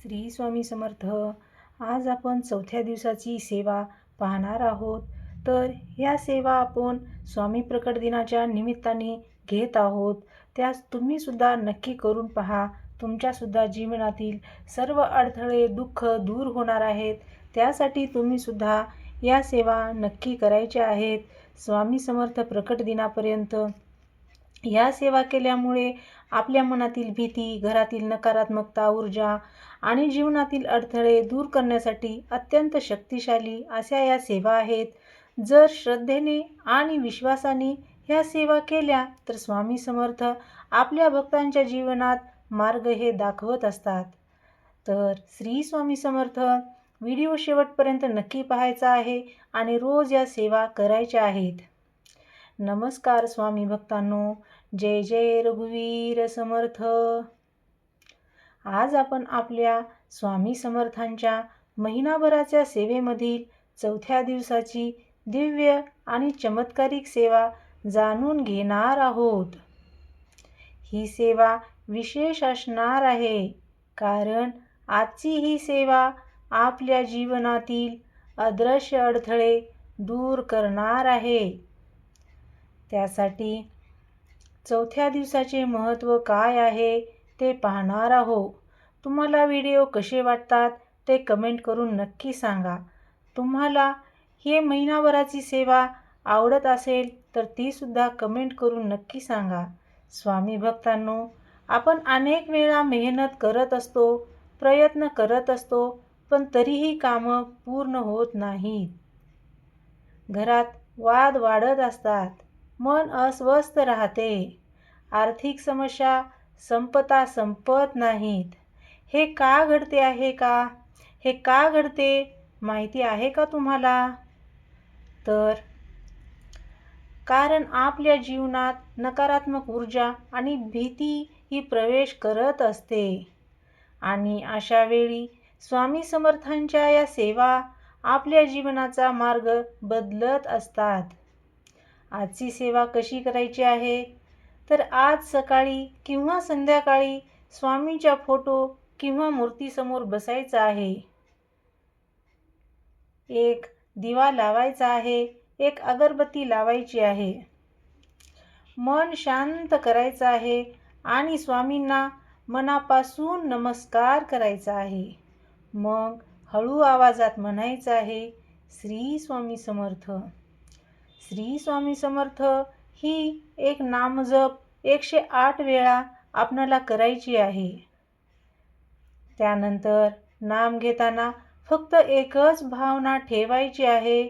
श्री स्वामी समर्थ. आज आपण चौथ्या दिवसाची सेवा पाहणार आहोत. तर या सेवा आपण स्वामी प्रकट दिनाच्या निमित्ताने घेत आहोत. त्यास तुम्ही सुद्धा नक्की करून पहा. तुमच्यासुद्धा जीवनातील सर्व अडथळे दुःख दूर होणार आहेत. त्यासाठी तुम्ही सुद्धा या सेवा नक्की करायच्या आहेत. स्वामी समर्थ प्रकट दिनापर्यंत या सेवा केल्यामुळे आपल्या मनातील भीती, घरातील नकारात्मकता ऊर्जा आणि जीवनातील अडथळे दूर करण्यासाठी अत्यंत शक्तिशाली अशा या सेवा आहेत. जर श्रद्धेने आणि विश्वासाने ह्या सेवा केल्या तर स्वामी समर्थ आपल्या भक्तांच्या जीवनात मार्ग हे दाखवत असतात. तर श्री स्वामी समर्थ व्हिडिओ शेवटपर्यंत नक्की पाहायचा आहे आणि रोज या सेवा करायच्या आहेत. नमस्कार स्वामी भक्तांनो, जय जय रघुवीर समर्थ. आज आपण आपल्या स्वामी समर्थांच्या महिनाभराच्या सेवेमधील चौथ्या दिवसाची दिव्य आणि चमत्कारिक सेवा जाणून घेणार आहोत. ही सेवा विशेष असणार आहे कारण आजची ही सेवा आपल्या जीवनातील अदृश्य अडथळे दूर करणार आहे. त्यासाठी चौथ्या दिवसाचे महत्त्व काय आहे ते पाहणार आहोत. तुम्हाला व्हिडिओ कसे वाटतात ते कमेंट करून नक्की सांगा. तुम्हाला हे महिनाभराची सेवा आवडत असेल तर ती सुद्धा कमेंट करून नक्की सांगा. स्वामी भक्तांनो, आपण अनेक वेळा मेहनत करत असतो, प्रयत्न करत असतो, पण तरीही कामं पूर्ण होत नाहीत. घरात वाद वाढत असतात, मन अस्वस्थ राहते, आर्थिक समस्या संपत नाहीत. हे का घडते आहे का? हे का घडते माहिती आहे का तुम्हाला? तर कारण आपल्या जीवनात नकारात्मक ऊर्जा आणि भीती ही प्रवेश करत असते आणि अशा वेळी स्वामी समर्थांच्या या सेवा आपल्या जीवनाचा मार्ग बदलत असतात. आजची सेवा कशी करायची आहे? तर आज सकाळी किंवा संध्याकाळी स्वामींच्या फोटो किंवा मूर्तीसमोर बसायचं आहे. एक दिवा लावायचा आहे, एक अगरबत्ती लावायची आहे. मन शांत करायचं आहे आणि स्वामींना मनापासून नमस्कार करायचा आहे. मग हळू आवाजात म्हणायचं आहे, श्री स्वामी समर्थ. श्री स्वामी समर्थ ही एक नामजप 108 वेळा आपणाला करायची आहे. त्यानंतर नाम घेताना फक्त एकच भावना ठेवायची आहे,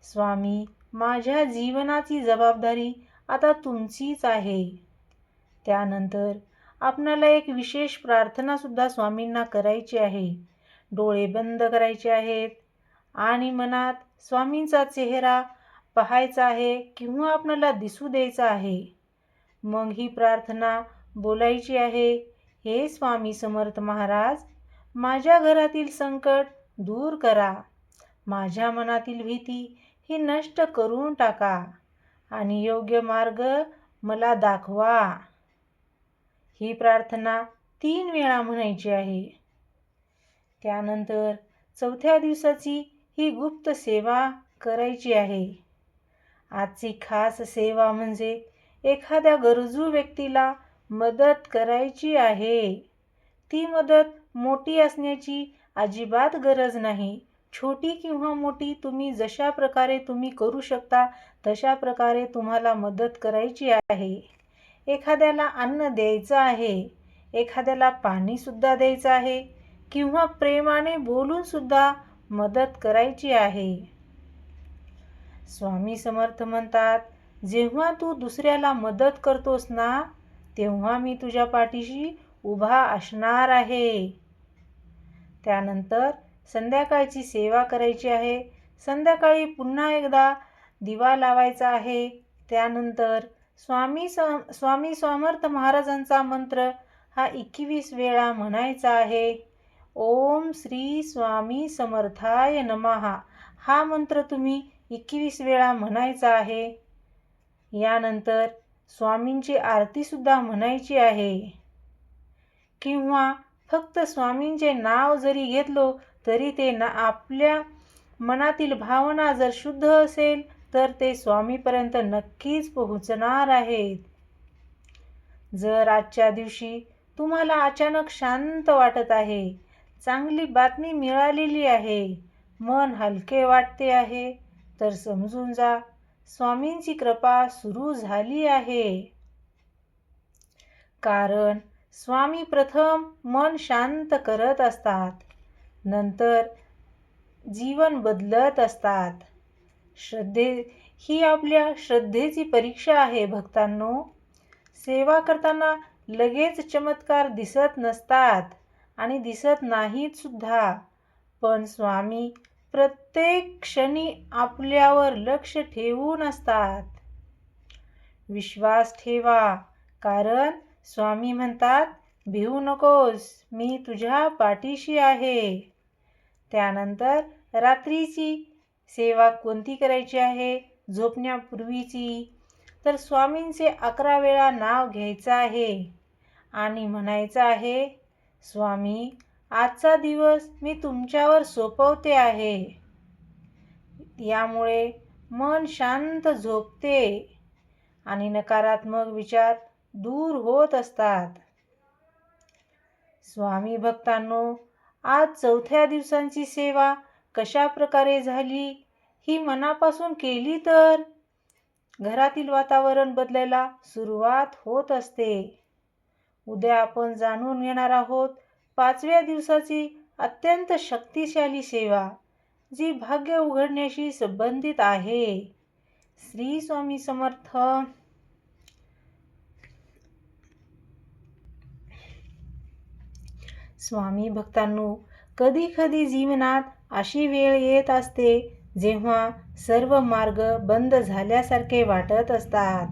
स्वामी, माझ्या जीवनाची जबाबदारी आता तुमचीच आहे. त्यानंतर आपणाला एक विशेष प्रार्थनासुद्धा स्वामींना करायची आहे. डोळे बंद करायचे आहेत आणि मनात स्वामींचा चेहरा पाहायचा आहे किंवा आपणाला दिसू द्यायचा आहे. मग ही प्रार्थना बोलायची आहे, हे स्वामी समर्थ महाराज, माझ्या घरातील संकट दूर करा, माझ्या मनातील भीती ही नष्ट करून टाका आणि योग्य मार्ग मला दाखवा. ही प्रार्थना 3 वेळा म्हणायची आहे. त्यानंतर चौथ्या दिवसाची ही गुप्त सेवा करायची आहे. आजची खास सेवा म्हणजे एखाद्या गरजू व्यक्तीला मदत करायची आहे. ती मदत मोठी असण्याची अजिबात गरज नाही. छोटी किंवा मोठी तुम्ही जशा प्रकारे तुम्ही करू शकता तशा प्रकारे तुम्हाला मदत करायची आहे. एखाद्याला अन्न द्यायचं आहे, एखाद्याला पाणीसुद्धा द्यायचं आहे किंवा प्रेमाने बोलून सुद्धा मदत करायची आहे. स्वामी समर्थ म्हणतात, जेव्हा तू दुसऱ्याला मदत करतोस ना, तेव्हा मी तुझ्या पाठीशी उभा असणार आहे. त्यानंतर संध्याकाळची सेवा करायची आहे. संध्याकाळी पुन्हा एकदा दिवा लावायचा आहे. त्यानंतर स्वामी समर्थ महाराजांचा मंत्र हा 21 वेळा म्हणायचा आहे. ओम श्री स्वामी समर्थाय नमः हा मंत्र तुम्ही 21 वेळा म्हणायचा आहे. यानंतर स्वामींची आरतीसुद्धा म्हणायची आहे किंवा फक्त स्वामींचे नाव जरी घेतलो तरी ते आपल्या मनातील भावना जर शुद्ध असेल तर ते स्वामीपर्यंत नक्कीच पोहोचणार आहेत. जर आजच्या दिवशी तुम्हाला अचानक शांत वाटत आहे, चांगली बातमी मिळालेली आहे, मन हलके वाटते आहे, तर समजून जा स्वामींची कृपा सुरू झाली आहे. कारण स्वामी प्रथम मन शांत करत असतात, नंतर जीवन बदलत असतात. ही आपल्या श्रद्धेची परीक्षा आहे भक्तांनो. सेवा करताना लगेच चमत्कार दिसत नसतात आणि दिसत नाहीत सुद्धा, पण स्वामी प्रत्येक क्षणी आपल्यावर लक्ष ठेवून असतात. विश्वास ठेवा, कारण स्वामी म्हणतात, भिवू नकोस, मी तुझ्या पाठीशी आहे. त्यानंतर रात्रीची सेवा कोणती करायची आहे? झोपण्यापूर्वीची. तर स्वामींचे 11 वेळा नाव घ्यायचं आहे आणि म्हणायचं आहे, स्वामी आजचा दिवस मी तुमच्यावर सोपवते आहे. यामुळे मन शांत झोपते आणि नकारात्मक विचार दूर होत असतात. स्वामी भक्तांनो, आज 4थ्या दिवसांची सेवा कशा प्रकारे झाली ही मनापासून केली तर घरातील वातावरण बदलायला सुरुवात होत असते. उद्या आपण जाणून घेणार आहोत 5व्या दिवसाची अत्यंत शक्तिशाली सेवा, जी भाग्य उघडण्याशी संबंधित आहे. श्री स्वामी समर्थ. स्वामी भक्तांनो, कधी कधी जीवनात अशी वेळ येत असते जेव्हा सर्व मार्ग बंद झाल्यासारखे वाटत असतात.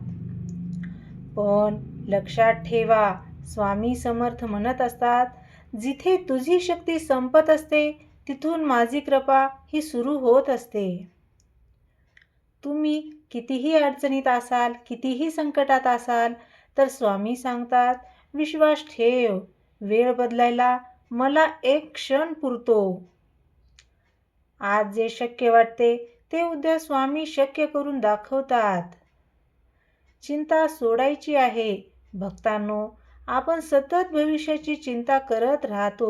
पण लक्षात ठेवा, स्वामी समर्थ म्हणत असतात, जिथे तुझी शक्ती संपत असते तिथून माझी कृपा ही सुरू होत असते. तुम्ही कितीही अडचणीत असाल, कितीही संकटात असाल, तर स्वामी सांगतात, विश्वास ठेव, वेळ बदलायला मला एक क्षण पुरतो. आज जे शक्य वाटते ते उद्या स्वामी शक्य करून दाखवतात. चिंता सोडायची आहे भक्तांनो. आपण सतत भविष्याची चिंता करत राहतो,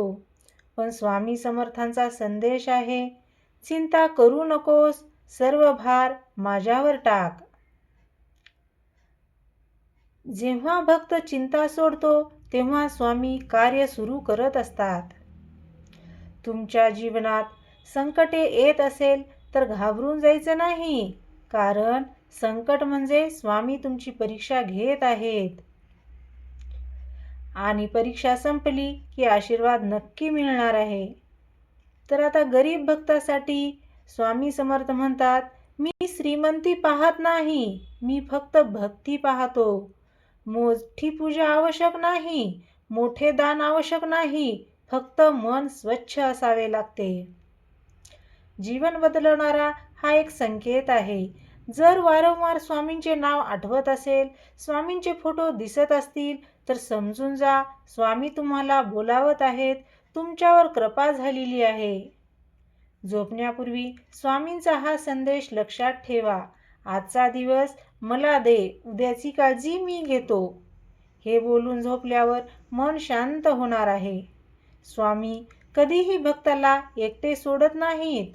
पण स्वामी समर्थांचा संदेश आहे, चिंता करू नकोस, सर्व भार माझ्यावर टाक. जेव्हा भक्त चिंता सोडतो तेव्हा स्वामी कार्य सुरू करत असतात. तुमच्या जीवनात संकटे येत असेल तर घाबरून जायचं नाही, कारण संकट म्हणजे स्वामी तुमची परीक्षा घेत आहेत. आणि परीक्षा संपली की आशीर्वाद नक्की मिळणार आहे. तर आता गरीब भक्तासाठी स्वामी समर्थ म्हणतात, मी श्रीमंती पाहत नाही, मी फक्त भक्ती पाहतो. मोठी पूजा आवश्यक नाही, मोठे दान आवश्यक नाही, फक्त मन स्वच्छ असावे लागते. जीवन बदलणारा हा एक संकेत आहे. जर वारंवार स्वामींचे नाव आठवत असेल, स्वामींचे फोटो दिसत असतील, तर समजून जा स्वामी तुम्हाला बोलावत आहेत, तुमच्यावर कृपा झालेली आहे. झोपण्यापूर्वी स्वामींचा हा संदेश लक्षात ठेवा, आजचा दिवस मला दे, उद्याची काळजी मी घेतो. हे बोलून झोपल्यावर मन शांत होणार आहे. स्वामी कधीही भक्ताला एकटे सोडत नाहीत.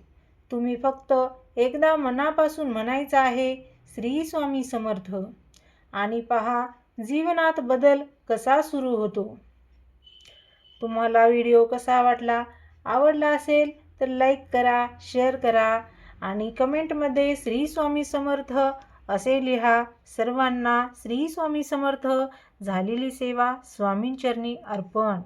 तुम्ही फक्त एकदा मनापासून म्हणायचं आहे, श्री स्वामी समर्थ, आणि पहा जीवनात बदल कसा सुरू होतो. तुम्हाला व्हिडिओ कसा वाटला? आवडला असेल तर लाईक करा, शेअर करा आणि कमेंटमध्ये श्री स्वामी समर्थ असे लिहा. सर्वांना श्री स्वामी समर्थ. झालेली सेवा स्वामींचरणी अर्पण.